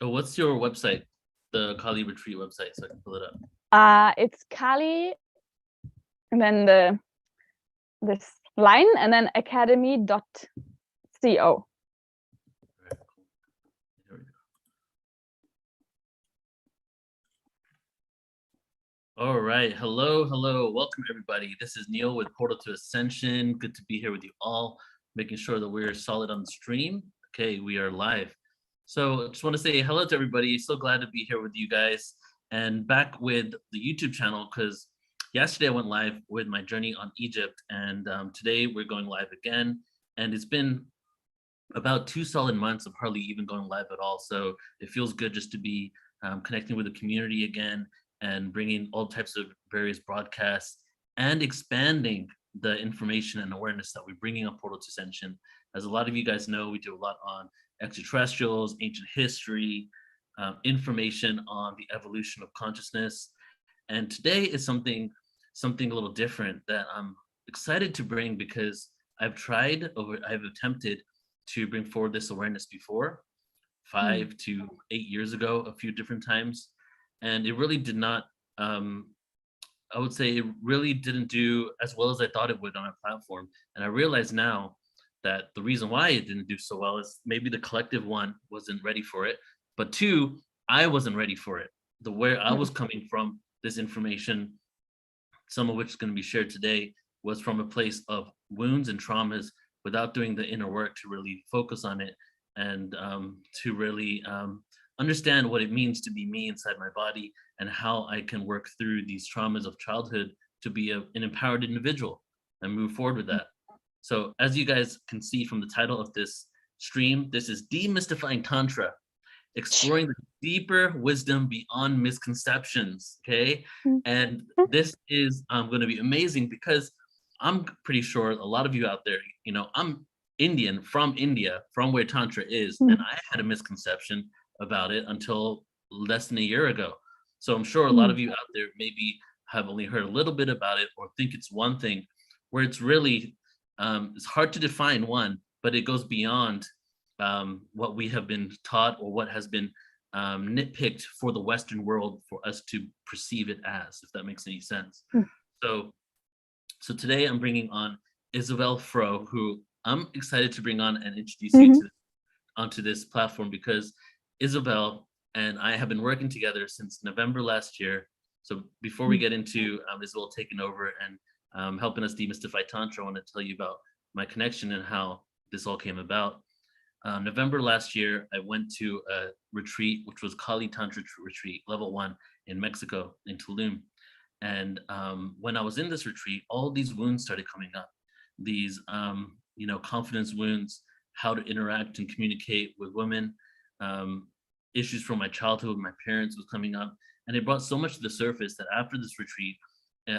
Oh, what's your website? The Kali Retreat website, so I can pull it up. It's Kali, and then this line, and then academy.co. Very cool. Here we go. All right. Hello. Welcome, everybody. This is Neil with Portal to Ascension. Good to be here with you all, making sure that we're solid on the stream. Okay, we are live. So I just want to say hello to everybody. So glad to be here with you guys and back with the YouTube channel, because yesterday I went live with my journey on Egypt, and today we're going live again. And it's been about 2 solid months of hardly even going live at all. So it feels good just to be connecting with the community again and bringing all types of various broadcasts and expanding the information and awareness that we're bringing on Portal to Ascension. As a lot of you guys know, we do a lot on extraterrestrials, ancient history, information on the evolution of consciousness. And today is something a little different that I'm excited to bring, because I've attempted to bring forward this awareness before, 5 to 8 years ago, a few different times. And it really did not, I would say it really didn't do as well as I thought it would on our platform. And I realize now that the reason why it didn't do so well is maybe the collective, one, wasn't ready for it, but two, I wasn't ready for it. Where I was coming from, this information, some of which is going to be shared today, was from a place of wounds and traumas without doing the inner work to really focus on it and to really understand what it means to be me inside my body, and how I can work through these traumas of childhood to be an empowered individual and move forward with that. So as you guys can see from the title of this stream, this is Demystifying Tantra, exploring the deeper wisdom beyond misconceptions, okay? And this is going to be amazing, because I'm pretty sure a lot of you out there, you know, I'm Indian, from India, from where Tantra is, and I had a misconception about it until less than a year ago. So I'm sure a lot of you out there maybe have only heard a little bit about it, or think it's one thing, where it's really, it's hard to define, one, but it goes beyond what we have been taught, or what has been nitpicked for the Western world for us to perceive it as, if that makes any sense. So today I'm bringing on Isabel Fro, who I'm excited to bring on and introduce you to onto this platform, because Isabel and I have been working together since November last year. So before we get into Isabel taking over and helping us demystify Tantra, I want to tell you about my connection and how this all came about. November last year, I went to a retreat, which was Kali Tantra Retreat Level 1 in Mexico, in Tulum. And when I was in this retreat, all these wounds started coming up. These, confidence wounds, how to interact and communicate with women, issues from my childhood with my parents was coming up. And it brought so much to the surface that after this retreat,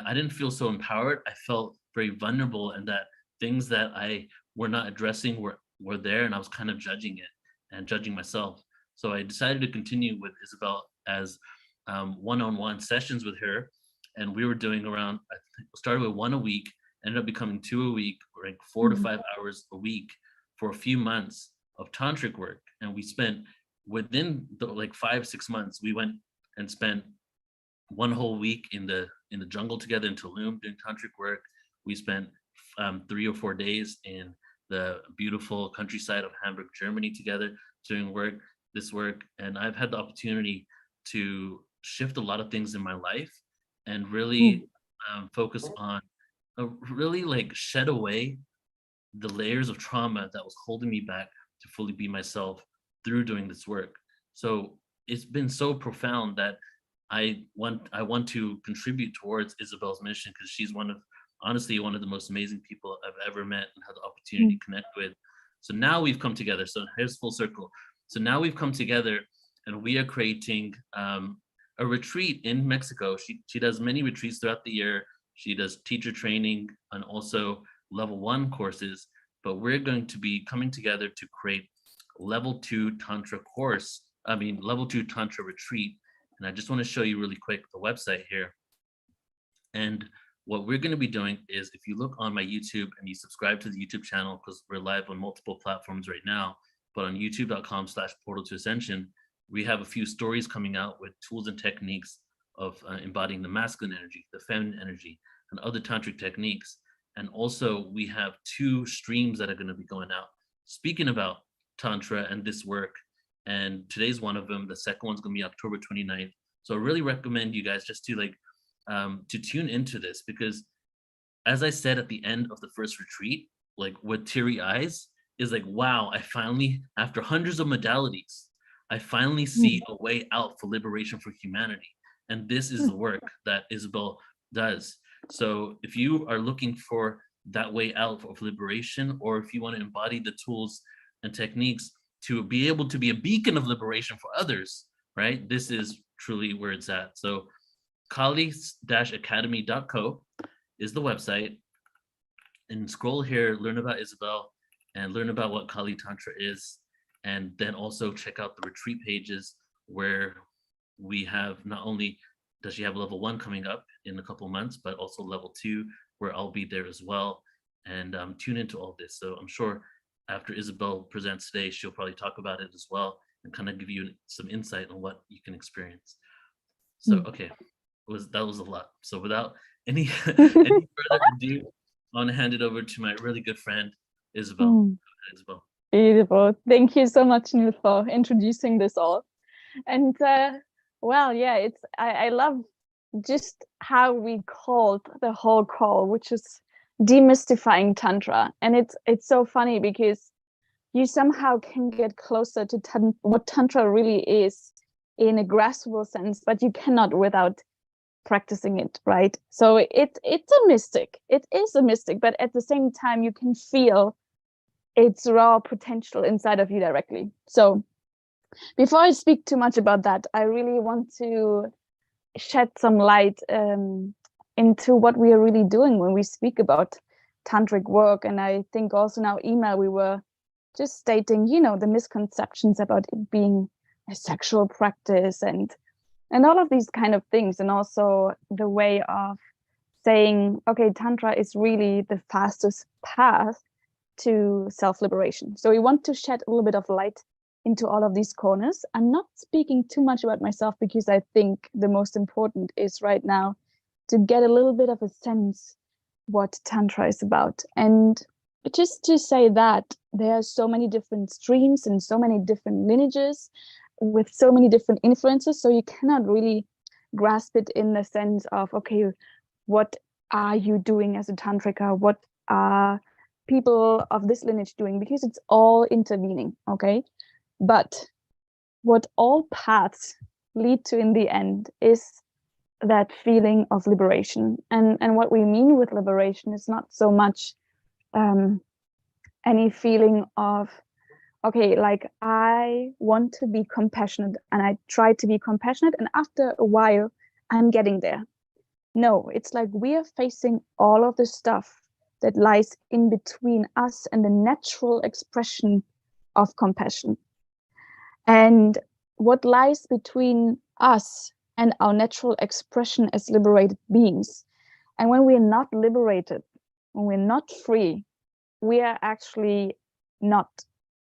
I didn't feel so empowered. I felt very vulnerable, and that things that I were not addressing were there, and I was kind of judging it and judging myself. So I decided to continue with Isabel as one-on-one sessions with her. And we were doing around, I think, started with 1 a week, ended up becoming 2 a week, like 4 to 5 hours a week for a few months of tantric work. And we spent, within the 5-6 months, we went and spent 1 whole week in the jungle together in Tulum doing tantric work. We spent 3 or 4 days in the beautiful countryside of Hamburg, Germany together doing this work. And I've had the opportunity to shift a lot of things in my life and really focus on really shed away the layers of trauma that was holding me back to fully be myself through doing this work. So it's been so profound that I want to contribute towards Isabel's mission, because she's honestly one of the most amazing people I've ever met and had the opportunity to connect with. So now we've come together. So here's full circle. So now we've come together, and we are creating a retreat in Mexico. She does many retreats throughout the year. She does teacher training and also level 1 courses, but we're going to be coming together to create level 2 Tantra level 2 Tantra retreat. And I just want to show you really quick the website here. And what we're going to be doing is, if you look on my YouTube and you subscribe to the YouTube channel, because we're live on multiple platforms right now, but on youtube.com/portal to ascension, We have a few stories coming out with tools and techniques of embodying the masculine energy, the feminine energy, and other tantric techniques. And also we have 2 streams that are going to be going out speaking about Tantra and this work. And today's one of them. The second one's going to be October 29th. So I really recommend you guys just to to tune into this, because as I said at the end of the first retreat, like with teary eyes, is like, wow, I finally, after hundreds of modalities, I finally see a way out for liberation for humanity. And this is the work that Isabel does. So if you are looking for that way out of liberation, or if you want to embody the tools and techniques to be able to be a beacon of liberation for others, right? This is truly where it's at. So Kali-academy.co is the website. And scroll here, learn about Isabel, and learn about what Kali Tantra is. And then also check out the retreat pages, where we have, not only does she have level 1 coming up in a couple months, but also level 2, where I'll be there as well. And tune into all this. So I'm sure after Isabel presents today, she'll probably talk about it as well and kind of give you some insight on what you can experience. So, okay, that was a lot. So without any further ado, I want to hand it over to my really good friend, Isabel. Isabel. Beautiful. Thank you so much, Neil, for introducing this all. And well, yeah, I love just how we called the whole call, which is demystifying Tantra. And it's so funny because you somehow can get closer to what Tantra really is in a graspable sense, but you cannot without practicing it, right? So it's a mystic. It is a mystic, but at the same time, you can feel its raw potential inside of you directly. So before I speak too much about that, I really want to shed some light into what we are really doing when we speak about tantric work. And I think also in our email, we were just stating, the misconceptions about it being a sexual practice and all of these kind of things. And also the way of saying, okay, Tantra is really the fastest path to self-liberation. So we want to shed a little bit of light into all of these corners. I'm not speaking too much about myself, because I think the most important is right now to get a little bit of a sense what Tantra is about. And just to say that there are so many different streams and so many different lineages with so many different influences. So you cannot really grasp it in the sense of, okay, what are you doing as a Tantrika? What are people of this lineage doing? Because it's all intervening, okay? But what all paths lead to in the end is that feeling of liberation. And what we mean with liberation is not so much any feeling of, okay, like I want to be compassionate and I try to be compassionate, and after a while I'm getting there. No, it's like we are facing all of the stuff that lies in between us and the natural expression of compassion. And what lies between us and our natural expression as liberated beings. And when we're not liberated, when we're not free, we are actually not,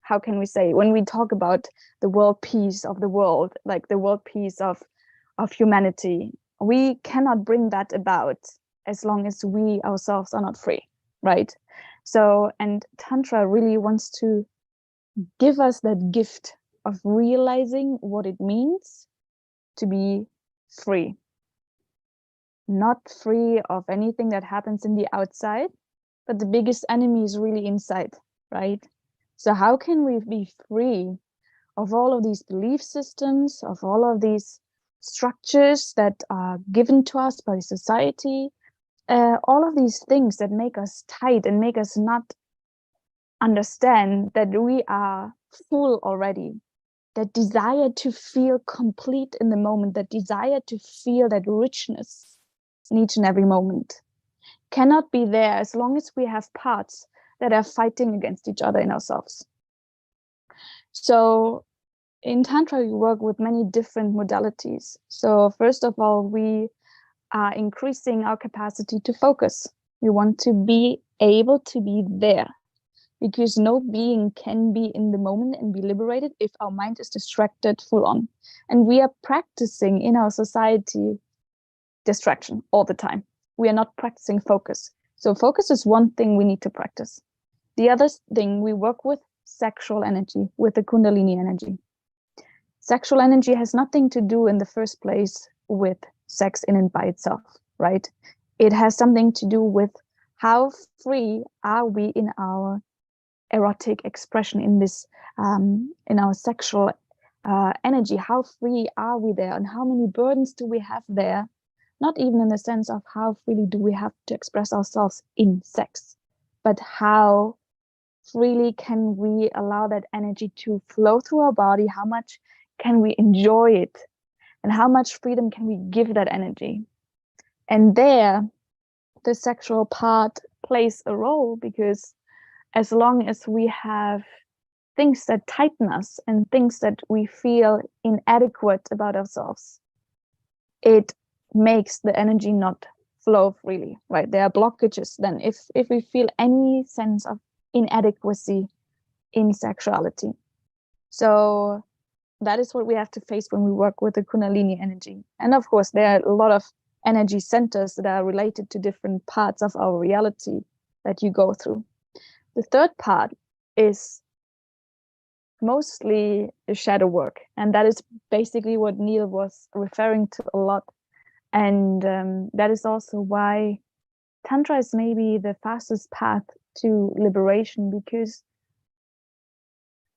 how can we say, when we talk about the world peace of the world, like the world peace of humanity, we cannot bring that about as long as we ourselves are not free, right? So, and Tantra really wants to give us that gift of realizing what it means to be free. Not free of anything that happens in the outside, but the biggest enemy is really inside, right? So how can we be free of all of these belief systems, of all of these structures that are given to us by society, all of these things that make us tight and make us not understand that we are full already, that desire to feel complete in the moment, that desire to feel that richness in each and every moment cannot be there as long as we have parts that are fighting against each other in ourselves. So in Tantra, we work with many different modalities. So first of all, we are increasing our capacity to focus. We want to be able to be there. because no being can be in the moment and be liberated if our mind is distracted full on. And we are practicing in our society distraction all the time. We are not practicing focus. So focus is one thing we need to practice. The other thing, we work with sexual energy, with the Kundalini energy. Sexual energy has nothing to do in the first place with sex in and by itself, right? It has something to do with how free are we in our erotic expression, in this, in our sexual energy. How free are we there, and how many burdens do we have there? Not even in the sense of how freely do we have to express ourselves in sex, but how freely can we allow that energy to flow through our body? How much can we enjoy it? And how much freedom can we give that energy? And there, the sexual part plays a role, because as long as we have things that tighten us and things that we feel inadequate about ourselves, it makes the energy not flow freely, right? There are blockages then if we feel any sense of inadequacy in sexuality. So that is what we have to face when we work with the Kundalini energy. And of course, there are a lot of energy centers that are related to different parts of our reality that you go through. The third part is mostly the shadow work. And that is basically what Neil was referring to a lot. And that is also why Tantra is maybe the fastest path to liberation, because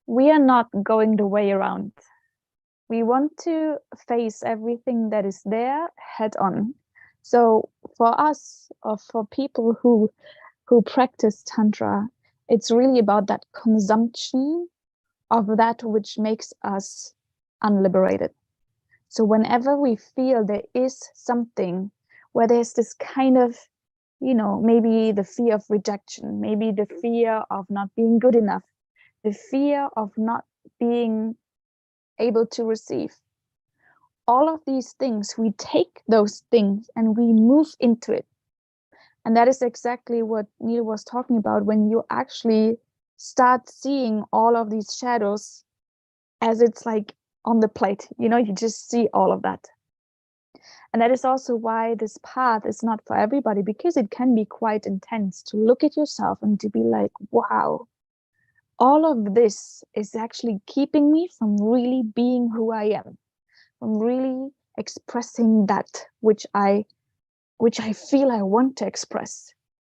we are not going the way around. We want to face everything that is there head on. So for us, or for people who practice Tantra, it's really about that consumption of that which makes us unliberated. So whenever we feel there is something where there's this kind of, maybe the fear of rejection, maybe the fear of not being good enough, the fear of not being able to receive, all of these things, we take those things and we move into it. And that is exactly what Neil was talking about, when you actually start seeing all of these shadows as it's like on the plate, you just see all of that. And that is also why this path is not for everybody, because it can be quite intense to look at yourself and to be like, wow, all of this is actually keeping me from really being who I am, from really expressing that which I feel I want to express.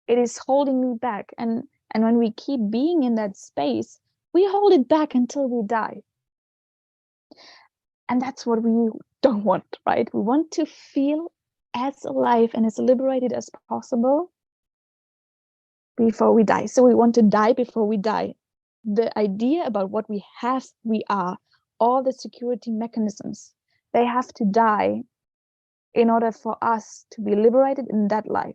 It is holding me back. And when we keep being in that space, we hold it back until we die. And that's what we don't want, right? We want to feel as alive and as liberated as possible before we die. So we want to die before we die. The idea about what we are, all the security mechanisms, they have to die in order for us to be liberated in that life.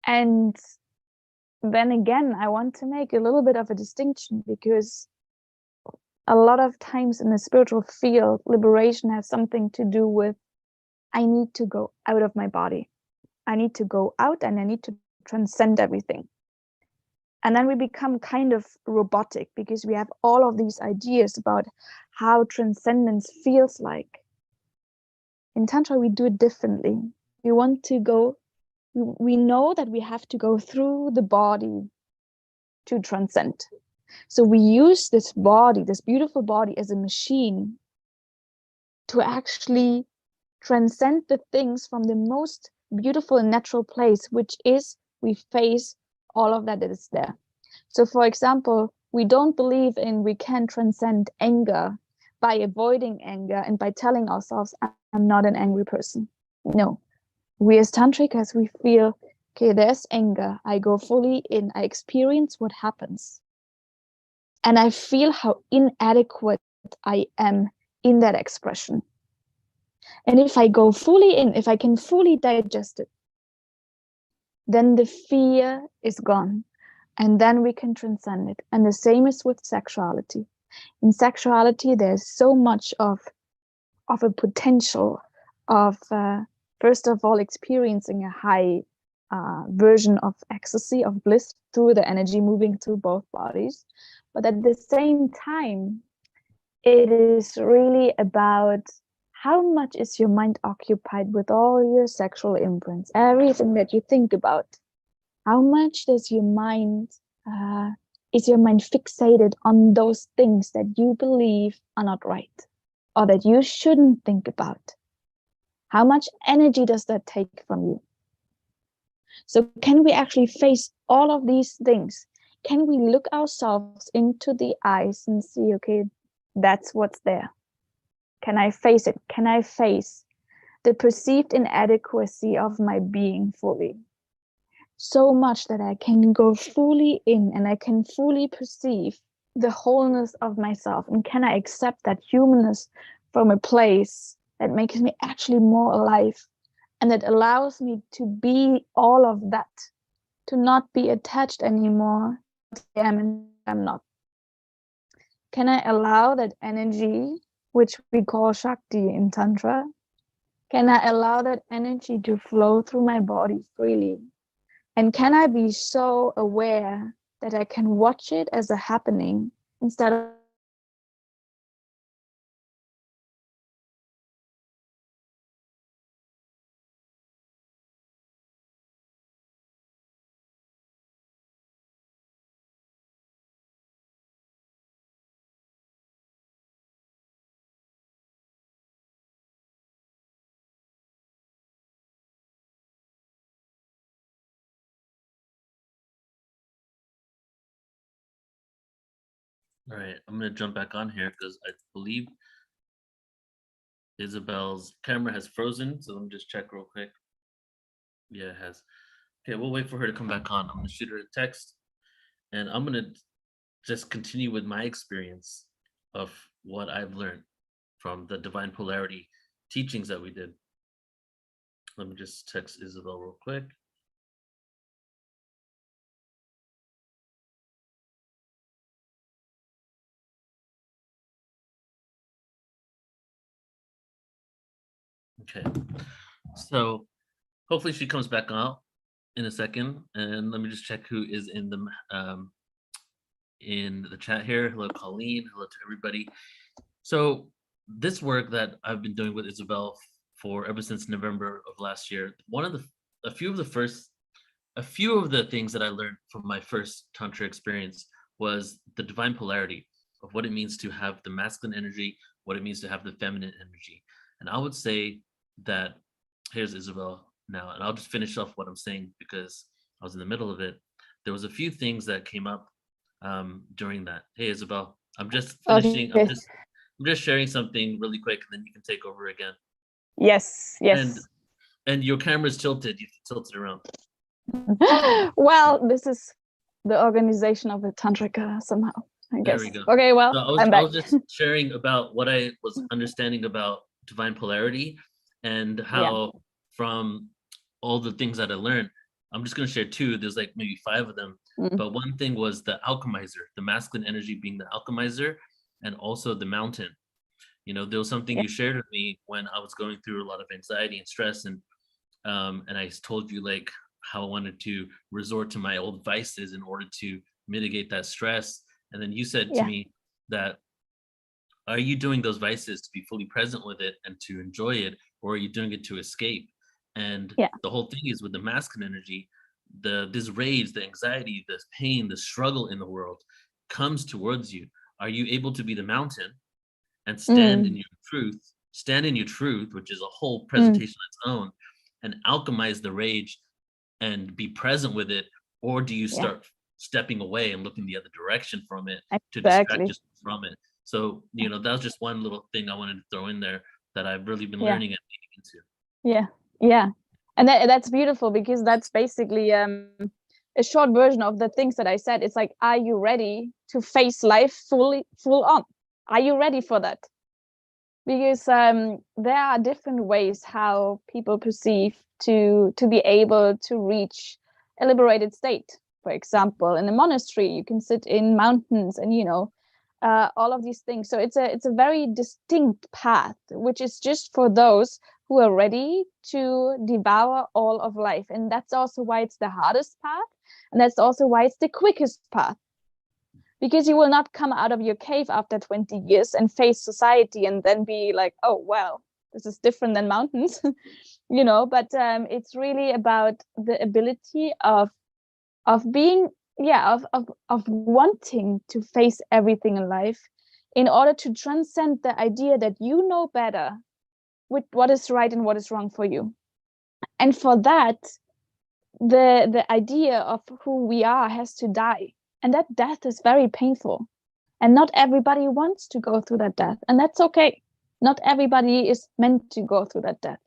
And then again, I want to make a little bit of a distinction, because a lot of times in the spiritual field, liberation has something to do with, I need to go out of my body. I need to go out and I need to transcend everything. And then we become kind of robotic, because we have all of these ideas about how transcendence feels like. In Tantra, we do it differently. We want to go, we know that we have to go through the body to transcend. So we use this body, this beautiful body, as a machine to actually transcend the things from the most beautiful and natural place, which is we face all of that is there. So for example, we don't believe in we can transcend anger by avoiding anger and by telling ourselves, I'm not an angry person. No, we as tantrikas, we feel, okay, there's anger. I go fully in, I experience what happens. And I feel how inadequate I am in that expression. And if I go fully in, if I can fully digest it, then the fear is gone. And then we can transcend it. And the same is with sexuality. In sexuality, there's so much of a potential of, first of all, experiencing a high version of ecstasy, of bliss, through the energy moving through both bodies. But at the same time, it is really about how much is your mind occupied with all your sexual imprints, everything that you think about. How much does your mind, is your mind fixated on those things that you believe are not right or that you shouldn't think about? How much energy does that take from you? So can we actually face all of these things? Can we look ourselves into the eyes and see, okay, that's what's there? Can I face it? Can I face the perceived inadequacy of my being fully? So much that I can go fully in and I can fully perceive the wholeness of myself. And can I accept that humanness from a place that makes me actually more alive and that allows me to be all of that, to not be attached anymore to I am and I'm not? Can I allow that energy, which we call Shakti in Tantra, can I allow that energy to flow through my body freely? And can I be so aware that I can watch it as a happening instead of All right, I'm gonna jump back on here because I believe Isabel's camera has frozen. So let me just check real quick. Yeah, it has. Okay, we'll wait for her to come back on. I'm gonna shoot her a text, and I'm gonna just continue with my experience of what I've learned from the divine polarity teachings that we did. Let me just text Isabel real quick. Okay, so hopefully she comes back out in a second, and let me just check who is in the chat here. Hello, Colleen. Hello to everybody. So this work that I've been doing with Isabel for ever since November of last year, a few of the things that I learned from my first Tantra experience was the divine polarity of what it means to have the masculine energy, what it means to have the feminine energy. And I would say that, here's Isabel now, and I'll just finish off what I'm saying because I was in the middle of it. There was a few things that came up during that. Hey, Isabel, I'm just finishing. okay? I'm just sharing something really quick, and then you can take over again. Yes, And yes. and your camera's tilted. You have to tilt it around. Well, this is the organization of a tantrika somehow, I There guess. we go. Okay, well, So I'm I back. was just sharing about what I was understanding about divine polarity and Yeah. how from all the things that I learned, I'm just going to share two. There's like maybe five of them. Mm. But one thing was the alchemizer, the masculine energy being the alchemizer, and also the mountain. You know, there was something Yeah. you shared with me when I was going through a lot of anxiety and stress, and I told you like how I wanted to resort to my old vices in order to mitigate that stress. And then you said to Yeah. me that, are you doing those vices to be fully present with it and to enjoy it, or are you doing it to escape? And Yeah. the whole thing is with the masculine energy, this rage, the anxiety, this pain, the struggle in the world comes towards you. Are you able to be the mountain and stand in Mm. your truth, stand in your truth, which is a whole Mm. presentation on its own, and alchemize the rage and be present with it? Or do you Yeah. start stepping away and looking the other direction from it to distract Exactly. yourself from it? So, you know, that was just one little thing I wanted to throw in there that I've really been Yeah. learning and leaning into. Yeah. Yeah. And that's beautiful because that's basically a short version of the things that I said. It's like, are you ready to face life full on? Are you ready for that? Because there are different ways how people perceive to be able to reach a liberated state. For example, in a monastery, you can sit in mountains and all of these things. So it's a very distinct path, which is just for those who are ready to devour all of life. And that's also why it's the hardest path. And that's also why it's the quickest path. Because you will not come out of your cave after 20 years and face society and then be like, oh, well, this is different than mountains, you know, but it's really about the ability of being, of wanting to face everything in life in order to transcend the idea that you know better with what is right and what is wrong for you. And for that, the idea of who we are has to die. And that death is very painful. And not everybody wants to go through that death. And that's okay. Not everybody is meant to go through that death.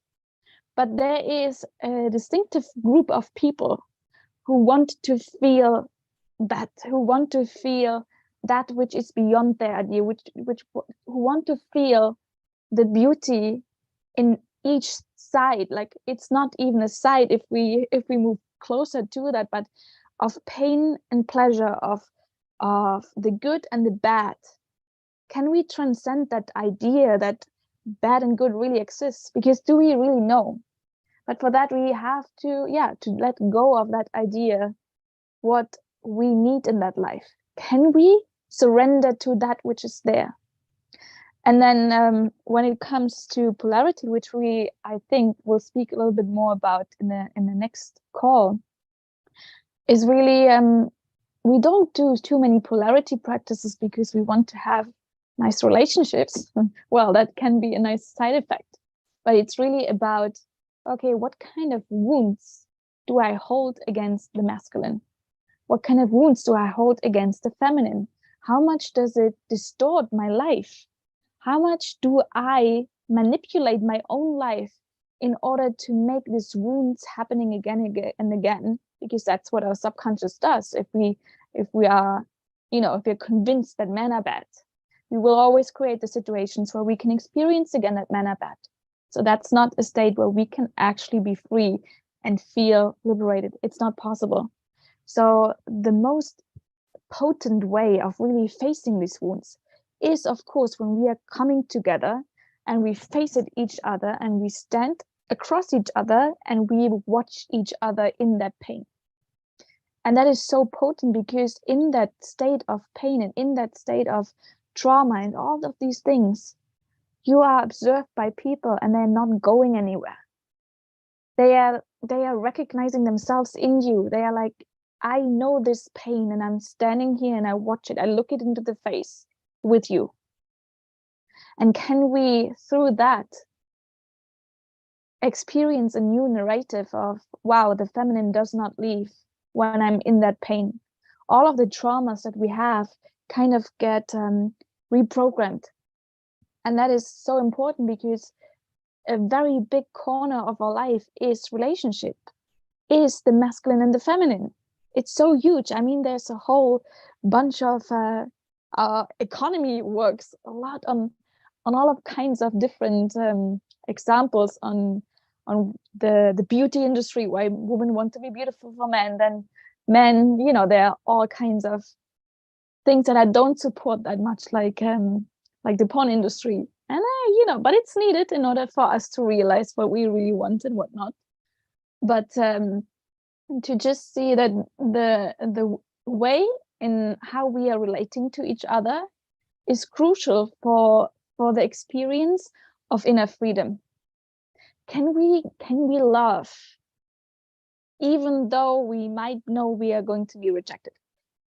But there is a distinctive group of people who want to feel that, who want to feel that which is beyond their idea, who want to feel the beauty in each side. Like, it's not even a side if we move closer to that, but of pain and pleasure, of the good and the bad. Can we transcend that idea that bad and good really exists? Because do we really know? But for that, we have to let go of that idea, what we need in that life. Can we surrender to that which is there? And then when it comes to polarity, which I think will speak a little bit more about in the next call, is really we don't do too many polarity practices because we want to have nice relationships. Well, that can be a nice side effect, but it's really about, okay, what kind of wounds do I hold against the masculine? What kind of wounds do I hold against the feminine? How much does it distort my life? How much do I manipulate my own life in order to make these wounds happening again and again? Because that's what our subconscious does. If we are, if we're convinced that men are bad, we will always create the situations where we can experience again that men are bad. So that's not a state where we can actually be free and feel liberated. It's not possible. So the most potent way of really facing these wounds is, of course, when we are coming together and we face it each other and we stand across each other and we watch each other in that pain. And that is so potent because in that state of pain and in that state of trauma and all of these things, you are observed by people and they're not going anywhere. They are recognizing themselves in you. They are like, I know this pain and I'm standing here and I watch it. I look it into the face with you. And can we, through that, experience a new narrative of, wow, the feminine does not leave when I'm in that pain. All of the traumas that we have kind of get reprogrammed. And that is so important because a very big corner of our life is relationship, is the masculine and the feminine. It's so huge. I mean, there's a whole bunch of economy works a lot on all of kinds of different examples on the beauty industry, why women want to be beautiful for men. Then men, there are all kinds of things that I don't support that much, like the porn industry. And but it's needed in order for us to realize what we really want and what not. But to just see that the way in how we are relating to each other is crucial for the experience of inner freedom. Can we love even though we might know we are going to be rejected?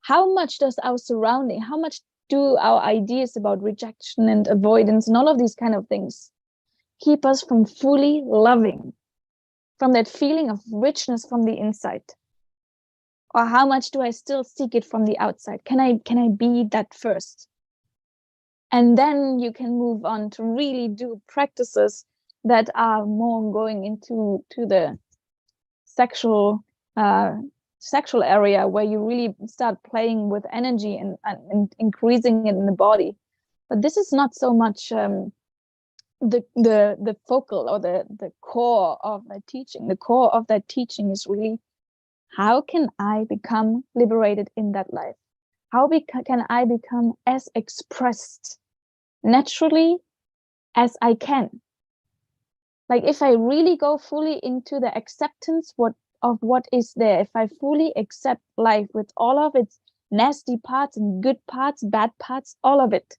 How much does our surrounding, how much do our ideas about rejection and avoidance and all of these kind of things keep us from fully loving, from that feeling of richness from the inside? Or how much do I still seek it from the outside? Can I be that first? And then you can move on to really do practices that are more going into the sexual area, where you really start playing with energy and increasing it in the body. But this is not so much the focal or the core of that teaching. The core of that teaching is really, how can I become liberated in that life? How can I become as expressed naturally as I can? Like if I really go fully into the acceptance of what is there, if I fully accept life with all of its nasty parts and good parts, bad parts, all of it.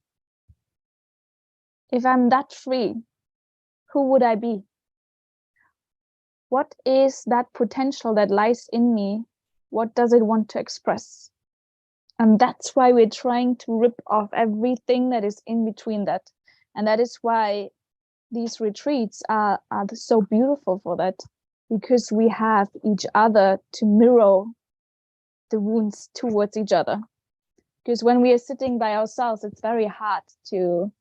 If I'm that free, who would I be? What is that potential that lies in me? What does it want to express? And that's why we're trying to rip off everything that is in between that. And that is why these retreats are so beautiful for that, because we have each other to mirror the wounds towards each other. Because when we are sitting by ourselves, it's very hard to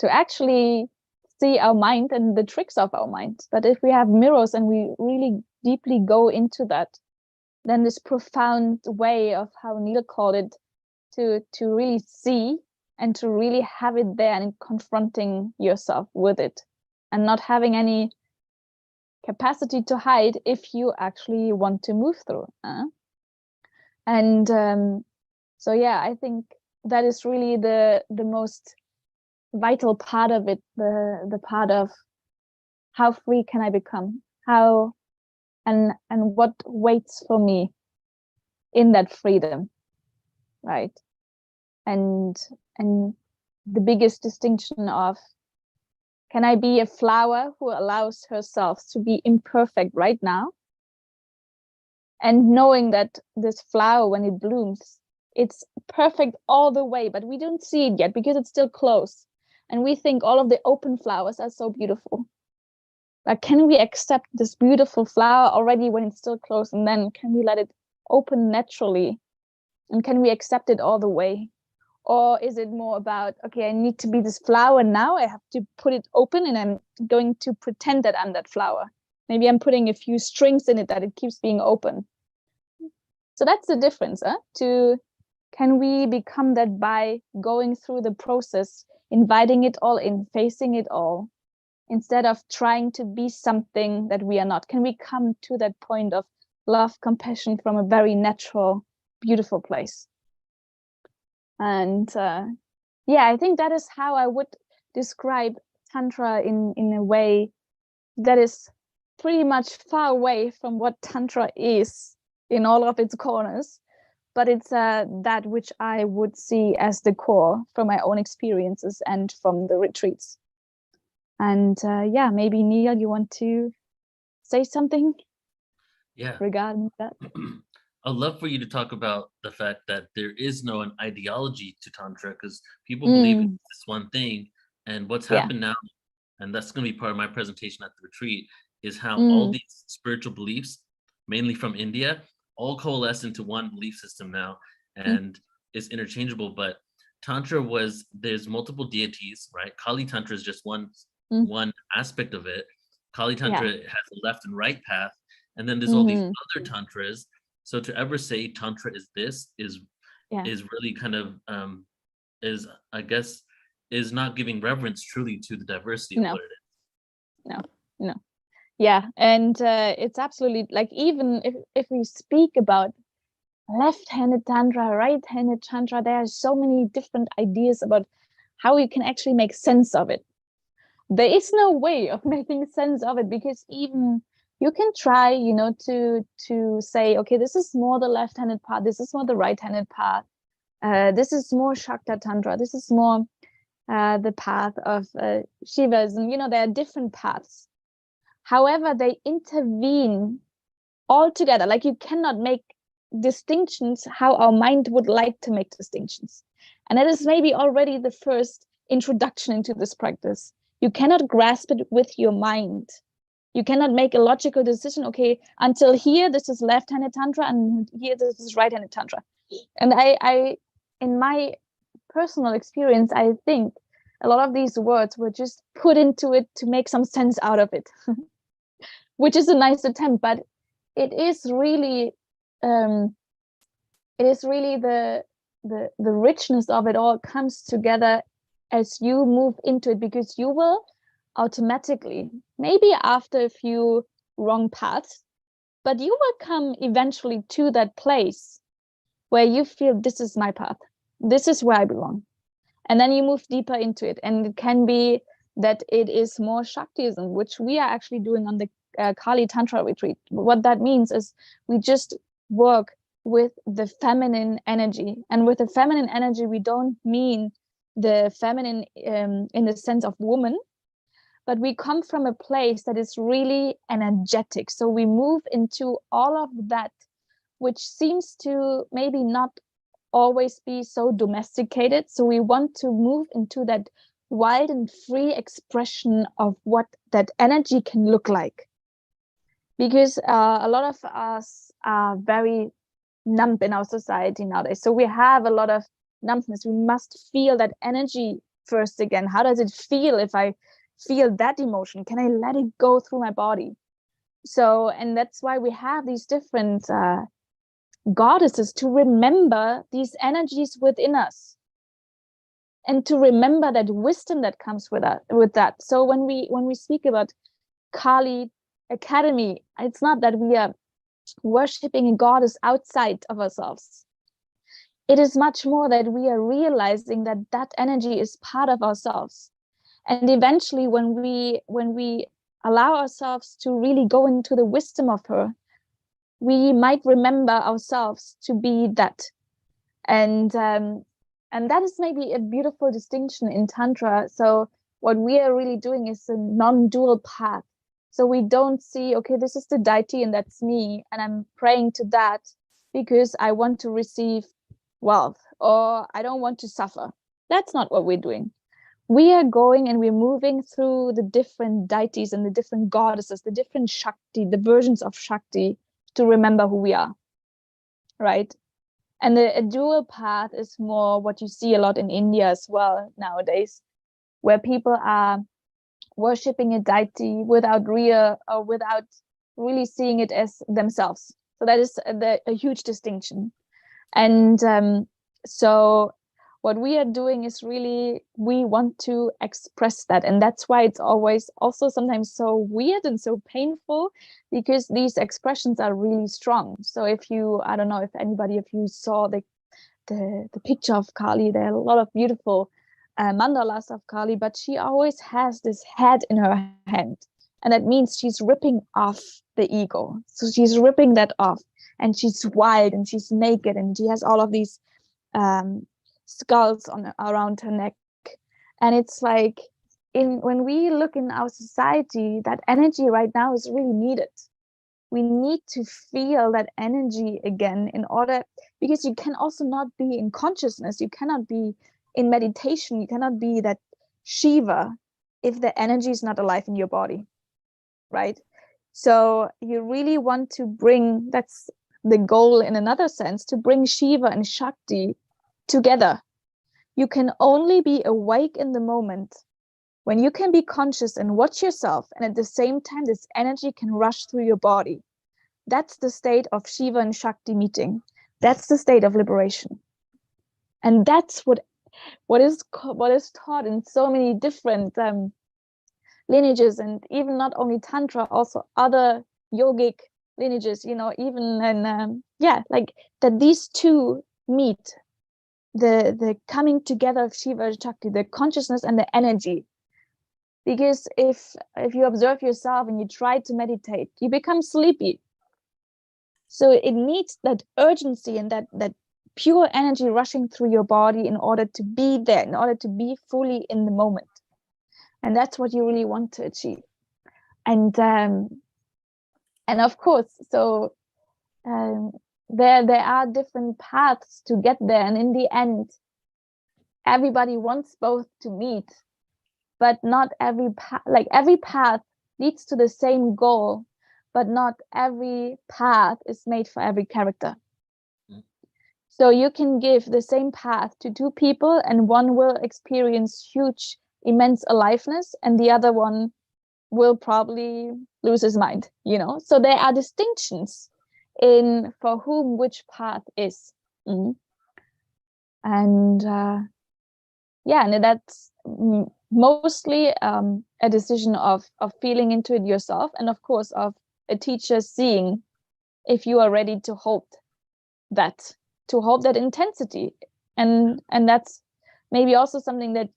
actually see our mind and the tricks of our mind. But if we have mirrors and we really deeply go into that, then this profound way of how Neil called it, to really see and to really have it there and confronting yourself with it and not having any capacity to hide if you actually want to move through. And so yeah, I think that is really the most vital part of it, the part of how free can I become, how and what waits for me in that freedom, right? And the biggest distinction of, can I be a flower who allows herself to be imperfect right now, and knowing that this flower, when it blooms, it's perfect all the way, but we don't see it yet because it's still closed, and we think all of the open flowers are so beautiful. But can we accept this beautiful flower already when it's still closed, and then can we let it open naturally, and can we accept it all the way? Or is it more about, okay, I need to be this flower now, I have to put it open and I'm going to pretend that I'm that flower. Maybe I'm putting a few strings in it that it keeps being open. So that's the difference, can we become that by going through the process, inviting it all in, facing it all, instead of trying to be something that we are not? Can we come to that point of love, compassion from a very natural, beautiful place? And yeah, I think that is how I would describe Tantra in a way that is pretty much far away from what Tantra is in all of its corners, but it's that which I would see as the core from my own experiences and from the retreats. And yeah, maybe Neil, you want to say something regarding that? I'd love for you to talk about the fact that there is no an ideology to Tantra, because people believe it's this one thing. And what's happened now, and that's going to be part of my presentation at the retreat, is how all these spiritual beliefs, mainly from India, all coalesce into one belief system now, and it's interchangeable. But Tantra there's multiple deities, right? Kali Tantra is just one aspect of it. Kali Tantra has a left and right path, and then there's all these other tantras. So to ever say Tantra is this is really kind of is, I guess, is not giving reverence truly to the diversity of what it is. No. Yeah, and it's absolutely, like, even if we speak about left-handed Tantra, right-handed Tantra, there are so many different ideas about how you can actually make sense of it. There is no way of making sense of it, because even you can try, to say, okay, this is more the left-handed part, this is more the right-handed part, this is more Shakti Tantra, this is more the path of Shiva's, and there are different paths. However, they intervene all together. Like, you cannot make distinctions how our mind would like to make distinctions. And that is maybe already the first introduction into this practice. You cannot grasp it with your mind. You cannot make a logical decision, okay, until here, this is left-handed Tantra, and here, this is right-handed Tantra. And I, in my personal experience, I think a lot of these words were just put into it to make some sense out of it. Which is a nice attempt, but it is really the richness of it all comes together as you move into it, because you will automatically, maybe after a few wrong paths, but you will come eventually to that place where you feel, this is my path, this is where I belong. And then you move deeper into it, and it can be that it is more Shaktism, which we are actually doing on the Kali Tantra Retreat. What that means is we just work with the feminine energy. And with the feminine energy, we don't mean the feminine in the sense of woman, but we come from a place that is really energetic. So we move into all of that, which seems to maybe not always be so domesticated. So we want to move into that wild and free expression of what that energy can look like. Because a lot of us are very numb in our society nowadays. So we have a lot of numbness. We must feel that energy first again. How does it feel if I feel that emotion? Can I let it go through my body? So, and that's why we have these different goddesses to remember these energies within us, and to remember that wisdom that comes with that. So when we speak about Kali Academy, it's not that we are worshipping a goddess outside of ourselves. It is much more that we are realizing that that energy is part of ourselves. And eventually when we allow ourselves to really go into the wisdom of her, we might remember ourselves to be that. And that is maybe a beautiful distinction in Tantra. So what we are really doing is a non-dual path. So we don't see, okay, this is the deity and that's me, and I'm praying to that because I want to receive wealth or I don't want to suffer. That's not what we're doing. We are going and we're moving through the different deities and the different goddesses, the different Shakti, the versions of Shakti, to remember who we are, right? And a dual path is more what you see a lot in India as well nowadays, where people are worshipping a deity without really seeing it as themselves. So that is a huge distinction. And so what we are doing is really, we want to express that. And that's why it's always also sometimes so weird and so painful, because these expressions are really strong. So if you, I don't know if anybody of you saw the picture of Kali, there are a lot of beautiful mandalas of Kali, but she always has this head in her hand. And that means she's ripping off the ego. So she's ripping that off, and she's wild and she's naked, and she has all of these skulls around her neck. And it's like, when we look in our society, that energy right now is really needed. We need to feel that energy again in order, because you can also not be in consciousness, you cannot be in meditation, you cannot be that Shiva if the energy is not alive in your body, right? So you really want to bring, that's the goal in another sense, to bring Shiva and Shakti together. You can only be awake in the moment when you can be conscious and watch yourself, and at the same time this energy can rush through your body. That's the state of Shiva and Shakti meeting. That's the state of liberation. And that's what is taught in so many different lineages, and even not only Tantra, also other yogic lineages, even, and like that these two meet, the coming together of Shiva and Shakti, the consciousness and the energy. Because if you observe yourself and you try to meditate, you become sleepy. So it needs that urgency and that pure energy rushing through your body in order to be there, in order to be fully in the moment. And that's what you really want to achieve. And of course, so there are different paths to get there. And in the end, everybody wants both to meet, but not every every path leads to the same goal, but not every path is made for every character. So you can give the same path to two people, and one will experience huge, immense aliveness, and the other one will probably lose his mind, So there are distinctions in for whom which path is. And and that's mostly a decision of feeling into it yourself, and of course of a teacher seeing if you are ready to hold that intensity. And that's maybe also something that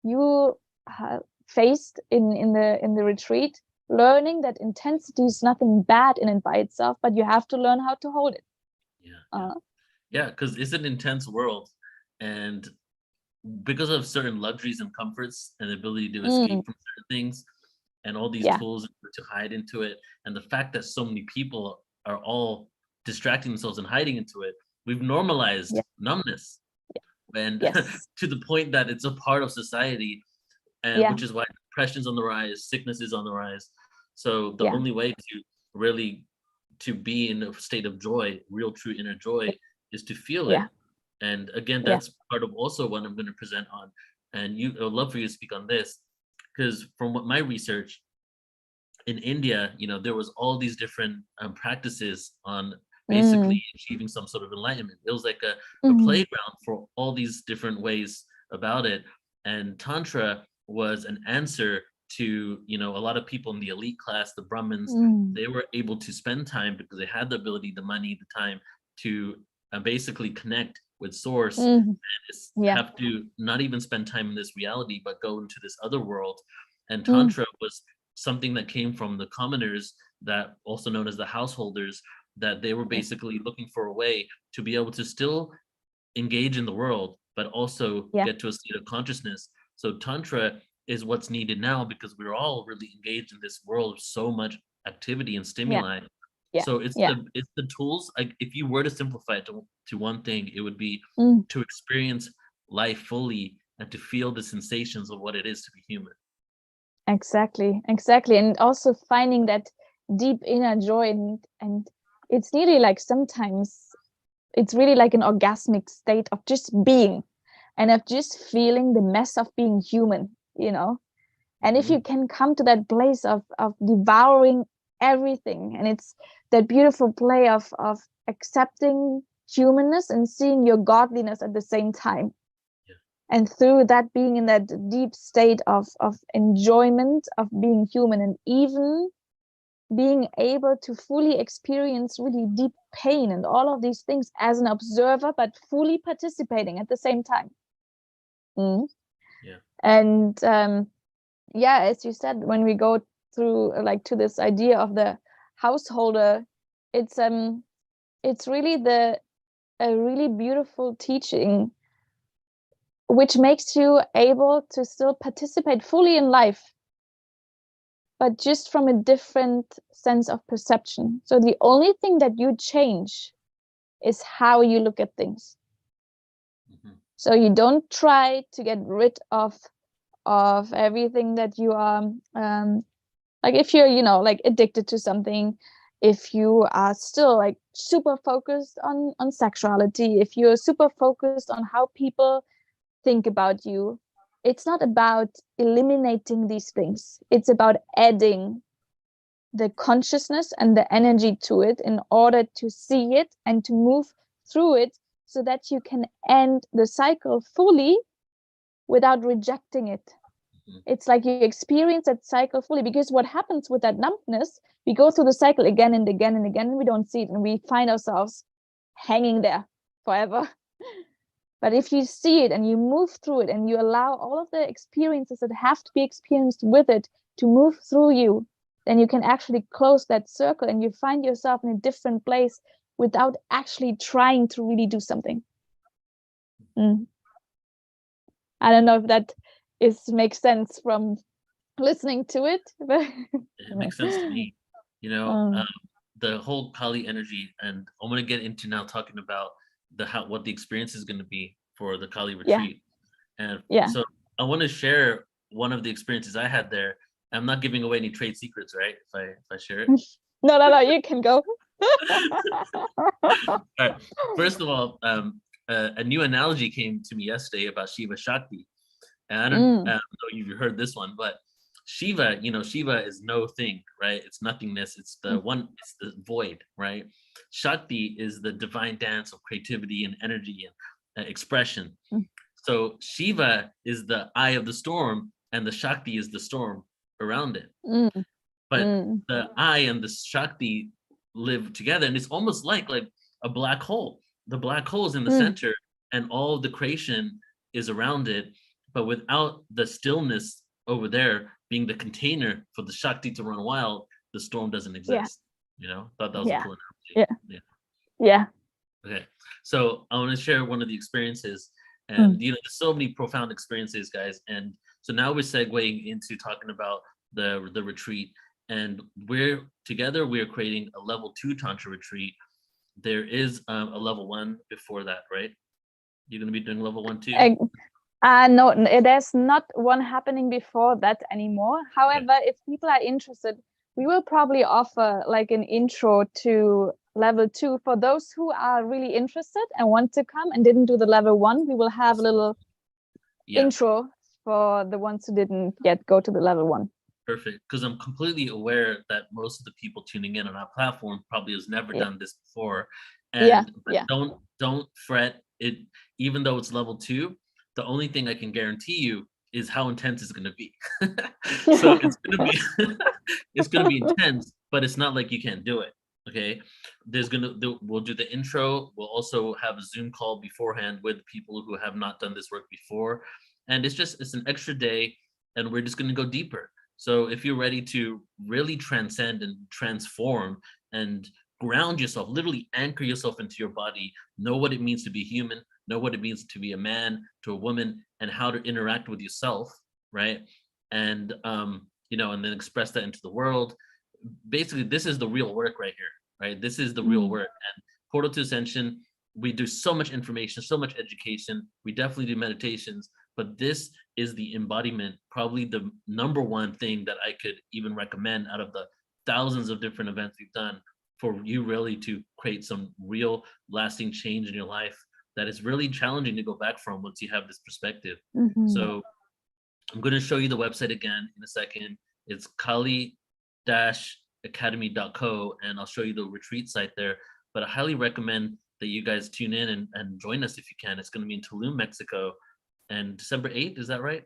you faced in the retreat, learning that intensity is nothing bad in and by itself, but you have to learn how to hold it. Yeah, because it's an intense world, and because of certain luxuries and comforts and the ability to escape from certain things and all these tools to hide into it, and the fact that so many people are all distracting themselves and hiding into it, we've normalized numbness, and to the point that it's a part of society, and which is why depression's on the rise, sickness is on the rise. So the only way to really to be in a state of joy, real true inner joy, is to feel it. And again, that's part of also what I'm going to present on. And I'd love for you to speak on this, because from what my research in India, there was all these different practices on basically achieving some sort of enlightenment. It was like a playground for all these different ways about it. And Tantra was an answer to, a lot of people in the elite class, the Brahmins. They were able to spend time because they had the ability, the money, the time to basically connect with source, and have to not even spend time in this reality, but go into this other world. And Tantra was something that came from the commoners, that also known as the householders, that they were basically looking for a way to be able to still engage in the world, but also get to a state of consciousness. So Tantra is what's needed now, because we're all really engaged in this world of so much activity and stimuli. So it's the tools. Like, if you were to simplify it to one thing, it would be to experience life fully and to feel the sensations of what it is to be human. Exactly. And also finding that deep inner joy, and it's really like, sometimes it's really like an orgasmic state of just being, and of just feeling the mess of being human, and if you can come to that place of devouring everything, and it's that beautiful play of accepting humanness and seeing your godliness at the same time, and through that, being in that deep state of enjoyment of being human, and even being able to fully experience really deep pain and all of these things as an observer, but fully participating at the same time. And as you said, when we go through to this idea of the householder, it's really a really beautiful teaching, which makes you able to still participate fully in life, but just from a different sense of perception. So the only thing that you change is how you look at things. So you don't try to get rid of everything that you are, like if you're, like addicted to something, if you are still like super focused on sexuality, if you're super focused on how people think about you, it's not about eliminating these things. It's about adding the consciousness and the energy to it in order to see it and to move through it, so that you can end the cycle fully without rejecting it. It's like you experience that cycle fully, because what happens with that numbness, we go through the cycle again and again and again, and we don't see it, and we find ourselves hanging there forever. But if you see it and you move through it, and you allow all of the experiences that have to be experienced with it to move through you, then you can actually close that circle, and you find yourself in a different place without actually trying to really do something. I don't know if that makes sense from listening to it, but it makes sense to me. The whole Kali energy, and I'm going to get into now talking about what the experience is going to be for the Kali retreat. And so I want to share one of the experiences I had there. I'm not giving away any trade secrets, right? If I share it. No, you can go. All right. First of all, a new analogy came to me yesterday about Shiva Shakti. And I don't know if you heard this one, but Shiva, Shiva is no thing, right? It's nothingness. It's the one, it's the void, right? Shakti is the divine dance of creativity and energy and expression. So Shiva is the eye of the storm, and the Shakti is the storm around it. But the eye and the Shakti live together, and it's almost like a black hole. The black hole is in the center, and all of the creation is around it. But without the stillness over there being the container for the Shakti to run wild, the storm doesn't exist. You know, thought that was a Yeah. cool analogy. Yeah. Okay, so I want to share one of the experiences, and you know, there's so many profound experiences, guys. And so now we're segueing into talking about the retreat, and we're together. We are creating a level 2 tantra retreat. There is a level 1 before that, right? You're gonna be doing level 1 too. No, there's not one happening before that anymore. However, if people are interested, we will probably offer like an intro to level 2 for those who are really interested and want to come and didn't do the level 1. We will have a little intro for the ones who didn't yet go to the level 1. Perfect, because I'm completely aware that most of the people tuning in on our platform probably has never done this before, and don't fret it. Even though it's level 2, the only thing I can guarantee you is how intense it's going to be. So it's going to be it's going to be intense, but it's not like you can't do it. Okay, we'll do the intro. We'll also have a Zoom call beforehand with people who have not done this work before, and it's an extra day, and we're just going to go deeper. So if you're ready to really transcend and transform and ground yourself, literally anchor yourself into your body, know what it means to be human, know what it means to be a man, to a woman, and how to interact with yourself, right? And you know, and then express that into the world. Basically, this is the real work right here, right? This is the real work. And Portal to Ascension, we do so much information, so much education. We definitely do meditations, but this is the embodiment, probably the number one thing that I could even recommend out of the thousands of different events we've done for you really to create some real lasting change in your life that is really challenging to go back from once you have this perspective. So I'm going to show you the website again in a second. It's Kali-Academy.co, and I'll show you the retreat site there. But I highly recommend that you guys tune in and join us if you can. It's going to be in Tulum, Mexico, and December 8th. Is that right?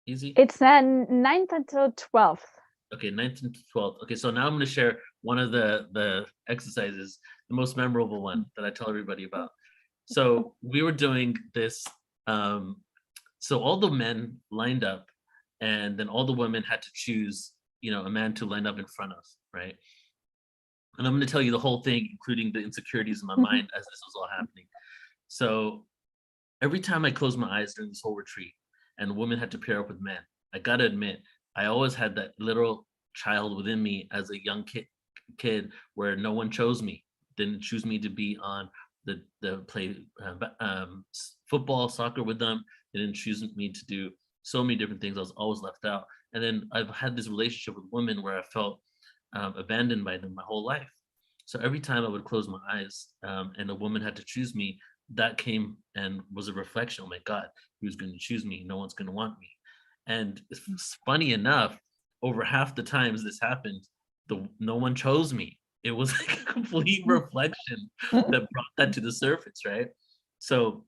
Easy? It's 9th until 12th. Okay, 9th and 12th. Okay, so now I'm going to share one of the exercises, the most memorable one that I tell everybody about. So we were doing this. So all the men lined up, and then all the women had to choose, you know, a man to line up in front of, right? And I'm going to tell you the whole thing, including the insecurities in my mind as this was all happening. So every time I closed my eyes during this whole retreat, and women had to pair up with men, I got to admit, I always had that little child within me as a young kid where no one chose me, didn't choose me to be on the play football, soccer with them. They didn't choose me to do so many different things. I was always left out. And then I've had this relationship with women where I felt abandoned by them my whole life. So every time I would close my eyes and a woman had to choose me, that came and was a reflection. Oh my God, who's going to choose me? No one's going to want me. And it's funny enough, over half the times this happened, no one chose me. It was like a complete reflection that brought that to the surface, right? So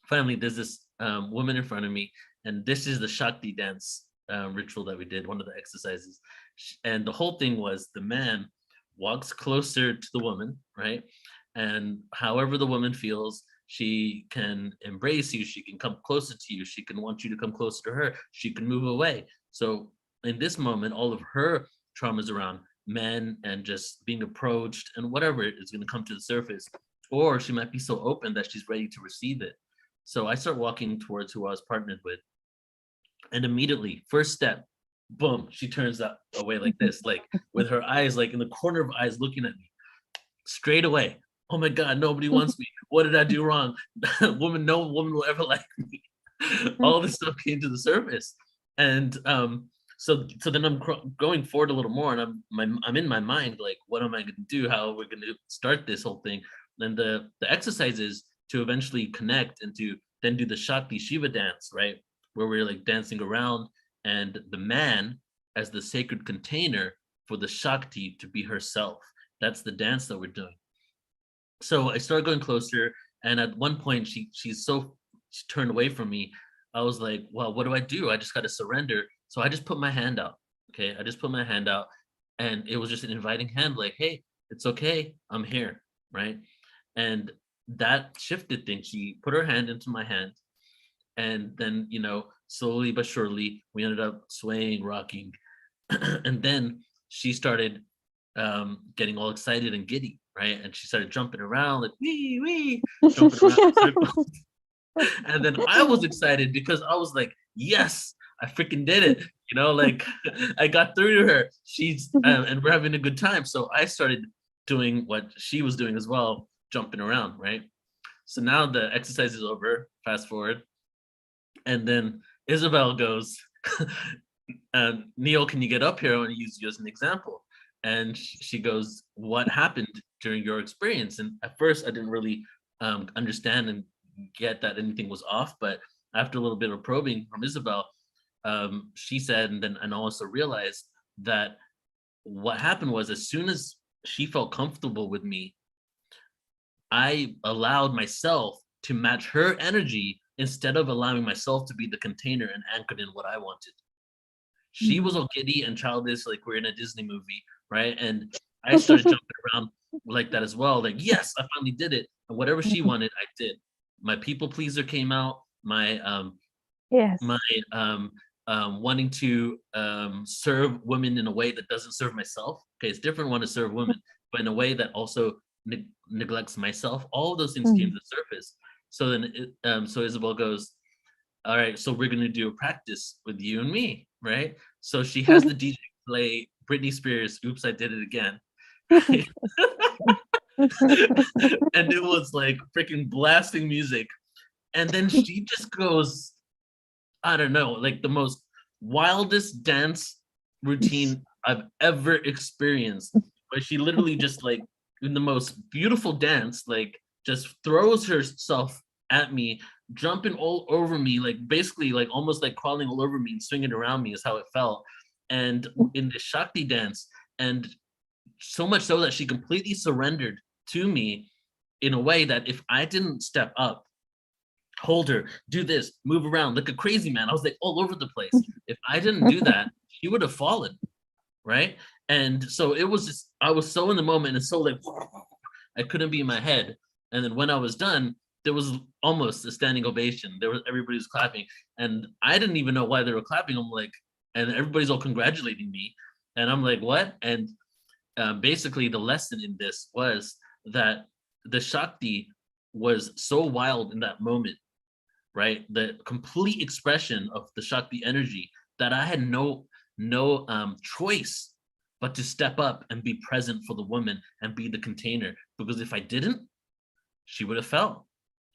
finally, there's this woman in front of me, and this is the Shakti dance ritual that we did, one of the exercises. And the whole thing was the man walks closer to the woman, right? And however the woman feels, she can embrace you, she can come closer to you, she can want you to come closer to her, she can move away. So in this moment, all of her traumas around men and just being approached and whatever is going to come to the surface, or she might be so open that she's ready to receive it. So I start walking towards who I was partnered with, and immediately, first step, boom, she turns that away like this, like with her eyes, like in the corner of her eyes, looking at me straight away. Oh my God, nobody wants me. What did I do wrong? No woman will ever like me. All this stuff came to the surface, and so then I'm going forward a little more, and I'm in my mind like, what am I going to do? How are we going to start this whole thing? And the exercise is to eventually connect and to then do the Shakti Shiva dance, right? Where we're like dancing around, and the man as the sacred container for the Shakti to be herself. That's the dance that we're doing. So I started going closer, and at one point she turned away from me. I was like, well, what do? I just got to surrender. So I just put my hand out. Okay, I just put my hand out, and it was just an inviting hand, like, hey, it's okay, I'm here, right? And that shifted things. She put her hand into my hand, and then, you know, slowly but surely, we ended up swaying, rocking. And then she started getting all excited and giddy, right? And she started jumping around like wee wee, jumping around in circles. And then I was excited because I was like, yes, I freaking did it. You know, like I got through to her. She's and we're having a good time. So I started doing what she was doing as well, jumping around, right? So now the exercise is over, fast forward. And then Isabel goes, Neil, can you get up here? I want to use you as an example. And she goes, what happened during your experience? And at first I didn't really understand and get that anything was off, but after a little bit of probing from Isabel, she said, and also realized that what happened was, as soon as she felt comfortable with me, I allowed myself to match her energy instead of allowing myself to be the container and anchored in what I wanted. She was all giddy and childish, like we're in a Disney movie, right? And I started jumping around like that as well. Like, yes, I finally did it. And whatever she wanted, I did. My people pleaser came out. My Yes. my wanting to serve women in a way that doesn't serve myself. Okay, it's different want to serve women, but in a way that also neglects myself. All of those things came to the surface. So then, so Isabel goes, all right, so we're gonna do a practice with you and me, right? So she has the DJ play Britney Spears, "Oops, I Did It Again." Right? And it was like freaking blasting music. And then she just goes, I don't know, like the most wildest dance routine I've ever experienced. Where she literally just like in the most beautiful dance, like just throws herself at me, jumping all over me, like basically like almost like crawling all over me and swinging around me is how it felt. And in the Shakti dance, and so much so that she completely surrendered to me in a way that if I didn't step up, hold her, do this, move around like a crazy man, I was like all over the place. If I didn't do that, she would have fallen, right? And so it was just, I was so in the moment and so like, I couldn't be in my head. And then when I was done, there was almost a standing ovation. There was, everybody was clapping, and I didn't even know why they were clapping. I'm like, and everybody's all congratulating me, and I'm like, what? And basically, the lesson in this was that the Shakti was so wild in that moment, right? The complete expression of the Shakti energy, that I had no choice but to step up and be present for the woman and be the container. Because if I didn't, she would have fell.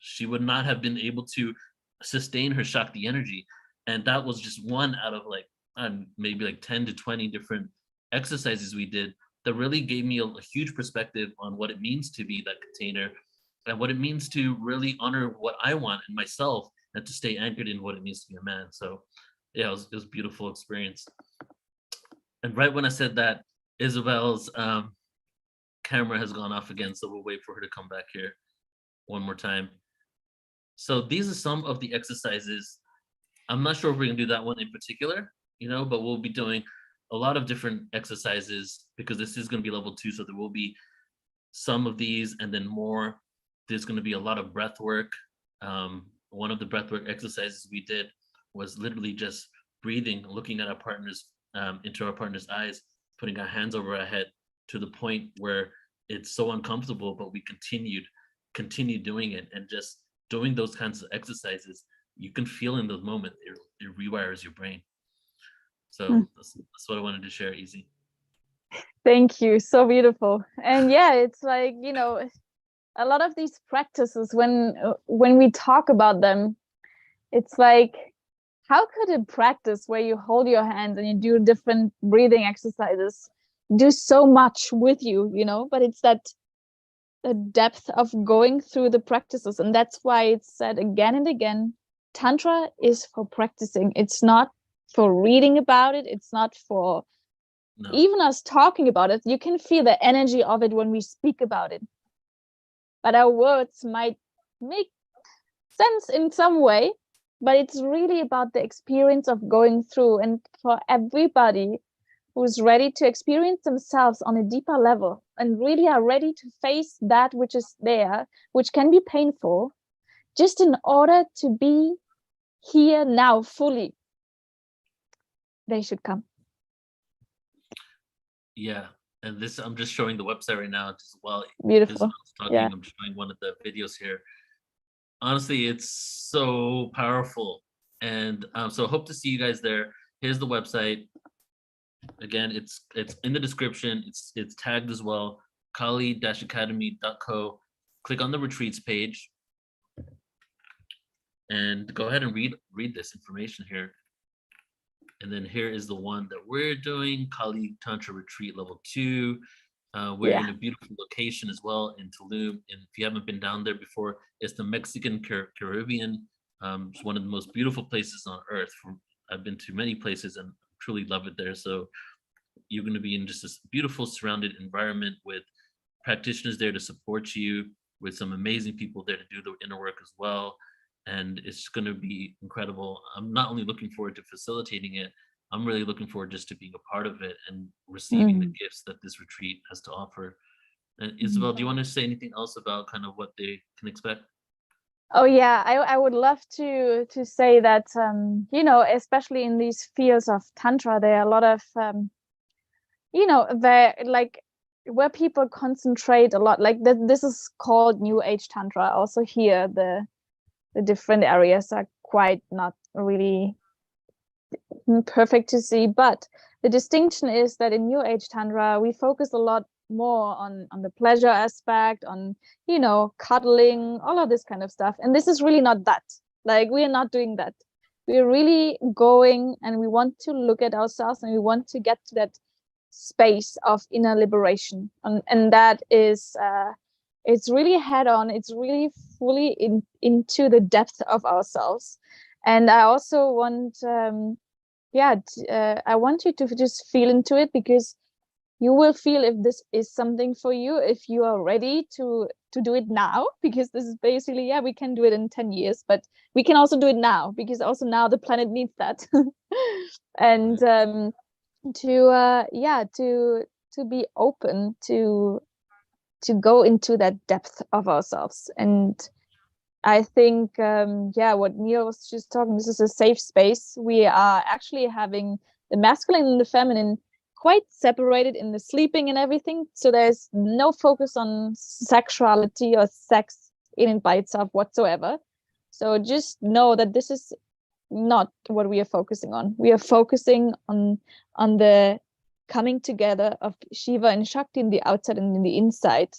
She would not have been able to sustain her Shakti energy. And that was just one out of like maybe like 10 to 20 different exercises we did that really gave me a huge perspective on what it means to be that container and what it means to really honor what I want in myself and to stay anchored in what it means to be a man. So yeah, it was a beautiful experience. And right when I said that, Isabel's camera has gone off again, so we'll wait for her to come back here one more time. So these are some of the exercises. I'm not sure if we're gonna do that one in particular, you know, but we'll be doing a lot of different exercises because this is gonna be level 2, so there will be some of these and then more. There's gonna be a lot of breath work. One of the breath work exercises we did was literally just breathing, looking at our partners, into our partner's eyes, putting our hands over our head to the point where it's so uncomfortable, but we continue doing it, and just doing those kinds of exercises, you can feel in those moments, it rewires your brain. So that's what I wanted to share, Easy. Thank you. So beautiful. And yeah, it's like, you know, a lot of these practices, when we talk about them, it's like, how could a practice where you hold your hands and you do different breathing exercises do so much with you, you know? But it's that the depth of going through the practices. And that's why it's said again and again, Tantra is for practicing. It's not for reading about it. It's not for even us talking about it. You can feel the energy of it when we speak about it. But our words might make sense in some way, but it's really about the experience of going through. And for everybody who's ready to experience themselves on a deeper level and really are ready to face that which is there, which can be painful, just in order to be here now fully, they should come. Yeah, and this, I'm just showing the website right now as well. Beautiful. Isabel's talking, Yeah. I'm showing one of the videos here. Honestly, it's so powerful. And so hope to see you guys there. Here's the website. Again, it's in the description. It's tagged as well. Kali-academy.co. Click on the retreats page and go ahead and read this information here. And then here is the one that we're doing, Kali Tantra Retreat Level 2. We're in a beautiful location as well in Tulum. And if you haven't been down there before, it's the Mexican Caribbean. It's one of the most beautiful places on earth. I've been to many places and truly love it there. So you're going to be in just this beautiful surrounded environment with practitioners there to support you, with some amazing people there to do the inner work as well. And it's going to be incredible. I'm not only looking forward to facilitating it, I'm really looking forward just to being a part of it and receiving the gifts that this retreat has to offer. And Isabel, do you want to say anything else about kind of what they can expect? Oh yeah, I would love to say that you know, especially in these fields of tantra, there are a lot of you know, there like where people concentrate a lot, like this is called New Age Tantra. Also here, the different areas are quite not really perfect to see, but the distinction is that in New Age Tantra, we focus a lot more on the pleasure aspect, on, you know, cuddling, all of this kind of stuff. And this is really not that. Like, we are not doing that. We're really going and we want to look at ourselves and we want to get to that space of inner liberation. And that is, it's really head on. It's really fully into the depth of ourselves. And I also want, I want you to just feel into it, because you will feel if this is something for you, if you are ready to do it now, because this is basically, yeah, we can do it in 10 years, but we can also do it now, because also now the planet needs that. And to be open to go into that depth of ourselves. And I think, what Neil was just talking, this is a safe space. We are actually having the masculine and the feminine quite separated in the sleeping and everything. So there's no focus on sexuality or sex in and by itself whatsoever. So just know that this is not what we are focusing on. We are focusing on the coming together of Shiva and Shakti in the outside and in the inside,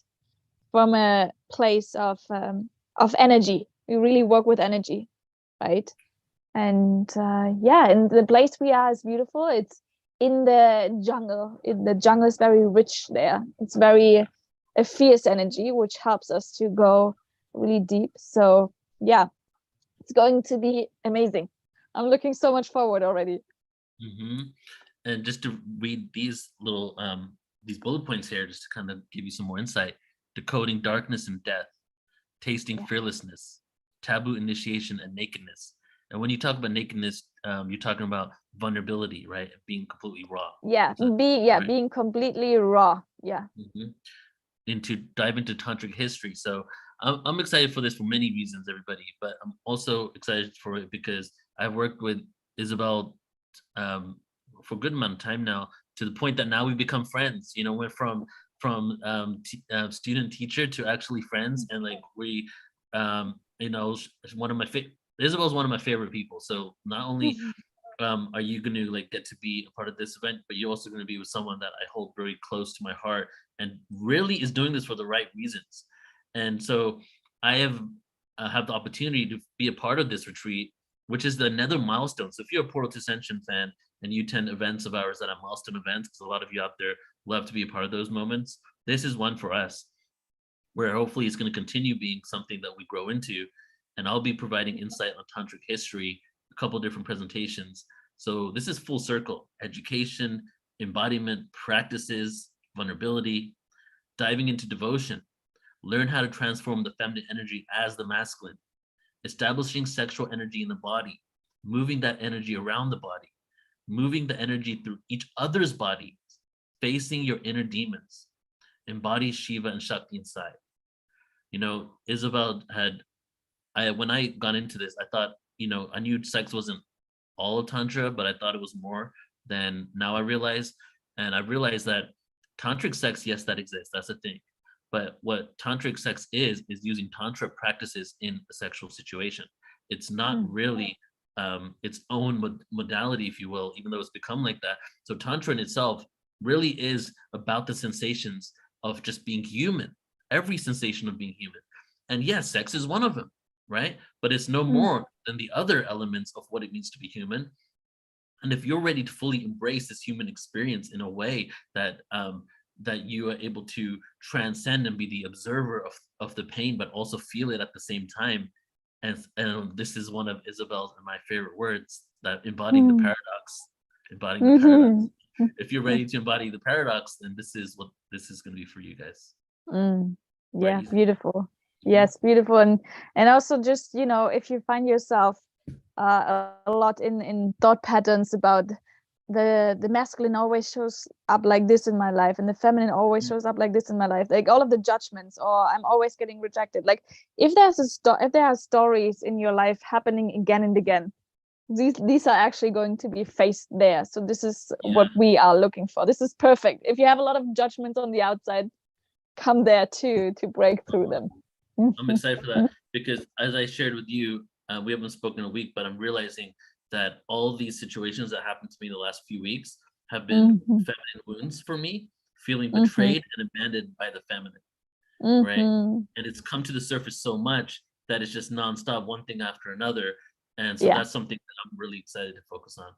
from a place of energy. We really work with energy, right? And and the place we are is beautiful. It's in the jungle. The jungle is very rich there. It's very a fierce energy, which helps us to go really deep. So yeah, it's going to be amazing. I'm looking so much forward already. And just to read these little these bullet points here, just to kind of give you some more insight: decoding darkness and death, tasting fearlessness, taboo initiation, and nakedness. And when you talk about nakedness, you're talking about vulnerability, right? Being completely raw. Being completely raw. Yeah. To dive into tantric history. So I'm excited for this for many reasons, everybody. But I'm also excited for it because I've worked with Isabel for a good amount of time now, to the point that now we've become friends. You know, we're from student teacher to actually friends, and like we, you know, one of my Isabel's one of my favorite people. So not only are you going to like get to be a part of this event, but you're also going to be with someone that I hold very close to my heart and really is doing this for the right reasons. And so I have the opportunity to be a part of this retreat, which is another milestone. So if you're a Portal to Ascension fan and you attend events of ours that are milestone events, because a lot of you out there love to be a part of those moments, this is one for us, where hopefully it's going to continue being something that we grow into. And I'll be providing insight on tantric history, a couple different presentations. So this is full circle: education, embodiment, practices, vulnerability, diving into devotion, learn how to transform the feminine energy as the masculine, establishing sexual energy in the body, moving that energy around the body, moving the energy through each other's body, facing your inner demons, embody Shiva and Shakti inside. You know, Isabel when I got into this, I thought I knew sex wasn't all of Tantra, but I thought it was more than now I realize. And I realized that tantric sex, yes, that exists. That's a thing. But what tantric sex is using Tantra practices in a sexual situation. It's not really its own modality, if you will, even though it's become like that. So Tantra in itself really is about the sensations of just being human, every sensation of being human. And yes, sex is one of them, right? But it's no more than the other elements of what it means to be human. And if you're ready to fully embrace this human experience in a way that that you are able to transcend and be the observer of the pain, but also feel it at the same time. And this is one of Isabel's and my favorite words, that embodying the paradox, embodying the paradox. If you're ready to embody the paradox, then this is what this is going to be for you guys. Yeah, beautiful. Yes, beautiful. And also just, if you find yourself a lot in thought patterns about the masculine always shows up like this in my life and the feminine always shows up like this in my life, like all of the judgments, or I'm always getting rejected, like if there are stories in your life happening again and again, these are actually going to be faced there. So this is what we are looking for. This is perfect. If you have a lot of judgments on the outside, come there too, to break through them. I'm excited for that, because as I shared with you, we haven't spoken in a week, but I'm realizing that all these situations that happened to me the last few weeks have been feminine wounds for me, feeling betrayed and abandoned by the feminine, right? And it's come to the surface so much that it's just nonstop, one thing after another. And so that's something that I'm really excited to focus on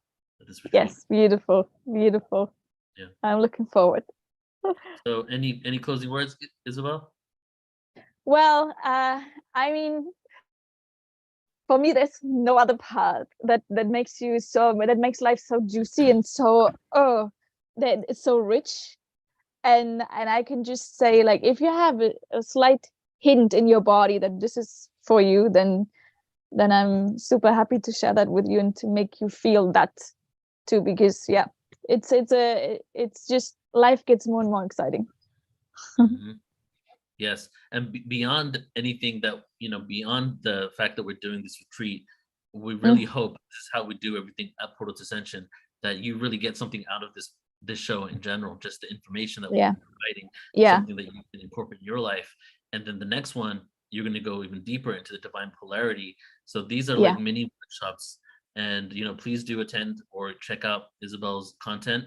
at this retreat. Yes, beautiful. Yeah, I'm looking forward. So any closing words, Isabel? Well, I mean, for me, there's no other part that makes life so juicy and so that it's so rich. And I can just say, like, if you have a slight hint in your body that this is for you, then I'm super happy to share that with you and to make you feel that too, because it's just life gets more and more exciting. Yes, and beyond anything that, beyond the fact that we're doing this retreat, we really hope this is how we do everything at Portal to Ascension, that you really get something out of this show in general, just the information that we're providing, something that you can incorporate in your life. And then the next one, you're going to go even deeper into the divine polarity. So these are like mini workshops, and please do attend or check out Isabel's content,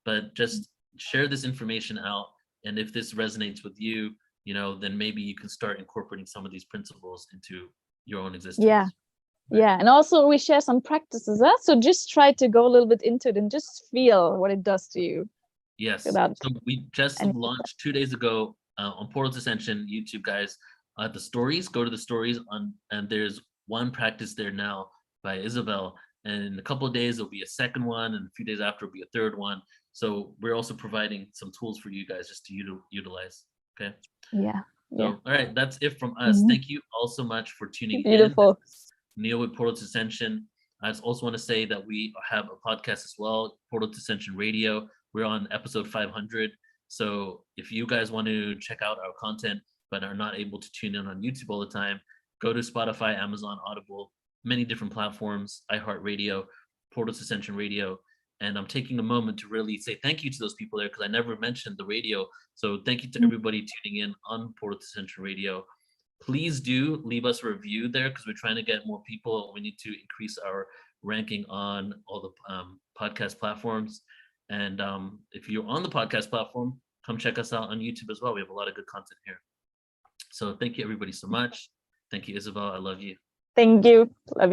but just share this information out. And if this resonates with you, then maybe you can start incorporating some of these principles into your own existence. Yeah, and also we share some practices, so just try to go a little bit into it and just feel what it does to you. Yes, so we just launched 2 days ago on Portal to Ascension YouTube, guys. The stories, go to the stories and there's one practice there now by Isabel, and in a couple of days there'll be a second one, and a few days after will be a third one. So we're also providing some tools for you guys just to utilize. Okay. So, all right, that's it from us. Thank you all so much for tuning in. Neil with Portal to Ascension. I just also want to say that we have a podcast as well, Portal to Ascension Radio. We're on episode 500. So if you guys want to check out our content but are not able to tune in on YouTube all the time, go to Spotify, Amazon, Audible, many different platforms, iHeartRadio, Portal to Ascension Radio. And I'm taking a moment to really say thank you to those people there, because I never mentioned the radio. So thank you to everybody tuning in on Portal to Ascension Radio. Please do leave us a review there, because we're trying to get more people. We need to increase our ranking on all the podcast platforms. And if you're on the podcast platform, come check us out on YouTube as well. We have a lot of good content here. So thank you everybody so much. Thank you, Isabel. I love you. Thank you. Love you.